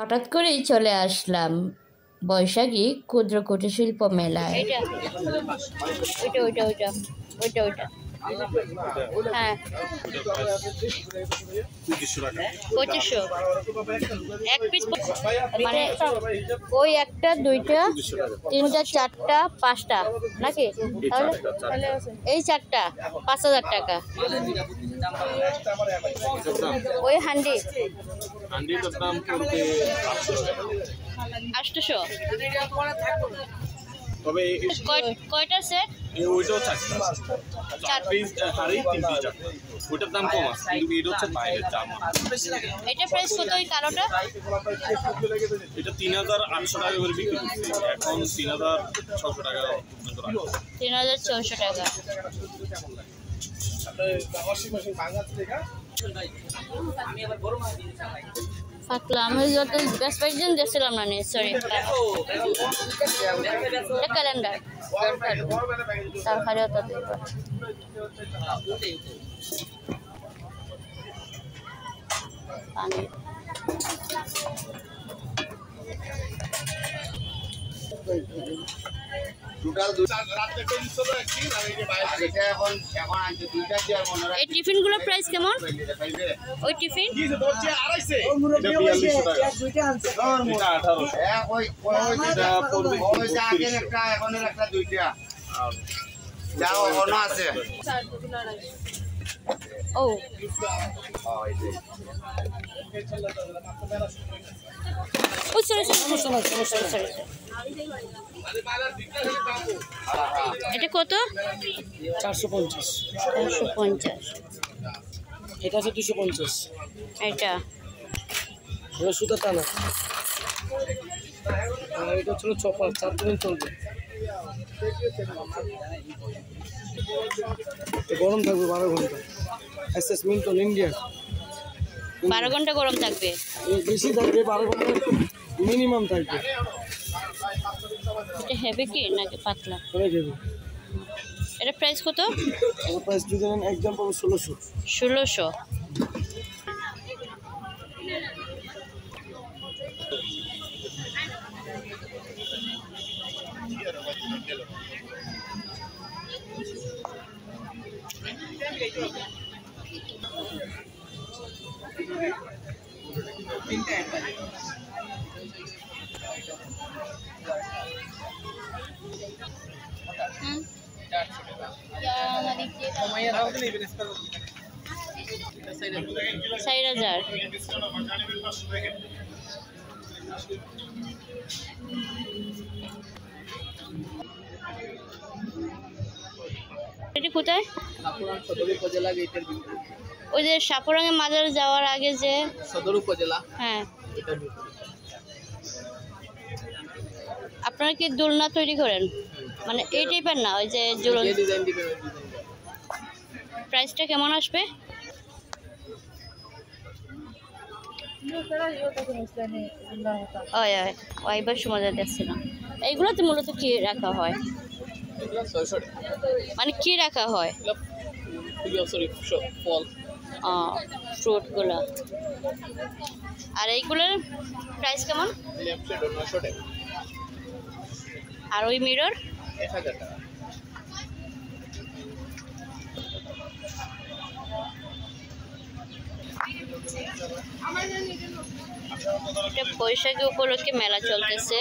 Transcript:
হঠাৎ করেই চলে আসলাম বৈশাখী ক্ষুদ্র কুটির শিল্প মেলায়। হ্যাঁ, 2500 এক পিস, মানে ওই একটা, দুইটা, তিনটা, চারটা, পাঁচটা নাকি? তাহলে এই চারটা 5000 টাকা। ওই হান্ডিটার দাম পড়বে 800। তবে কয়টা সেট? ওইটাও চার পিস হাড়ি, 3 পিস চারটা। ওইটার দাম কম আছে, কিন্তু এটা হচ্ছে বাইরের দাম। এটা প্রাইস কত ওই কালোটা? এটা 3800 টাকা করে বিক্রি করছি, এখন 3600 টাকা পর্যন্ত রাখা। 3600 টাকা। পাতলা আমি যত বেস্ট প্রেজেন্ট দিয়েছিলাম না, সরি ক্যালেন্ডার তার খালি অত পানি। এই টিফিনগুলো প্রাইস কেমন? ওই টিফিন ও এটা কত? 450। এটা আছে 250। এটা সুতা টানা, আর এটা ছিল চপার, 4 দিন চলবে। গরম থাকবে 12 ঘন্টা। এসএস মিল্টন ইন্ডিয়া 12 ঘন্টা গরম থাকবে, বেশি থাকবে, 12 ঘন্টা মিনিমাম থাকবে। এটা হেভি কি নাকি পাতলা? এটা প্রাইস কত? এটা প্রাইস যদি নেন একদম পাবো 1600। 1600। এটা কোথায়? ওই যে সাপুরাঙ্গে মাজার যাওয়ার আগে যে সদর উপজেলা। হ্যাঁ, আপনারা কি দোলনা তৈরি করেন? মানে এই টাইপের না, ওই যে প্রাইসটা কেমন আসবে? ওইবার সময় দেখছিলাম। এইগুলোতে মূলত কি রাখা হয়? মানে কি রাখা হয়? ফ্রুটগুলো। আর এইগুলোর প্রাইস কেমন? আর ওই মিরর? বৈশাখী উপলক্ষে মেলা চলতেছে।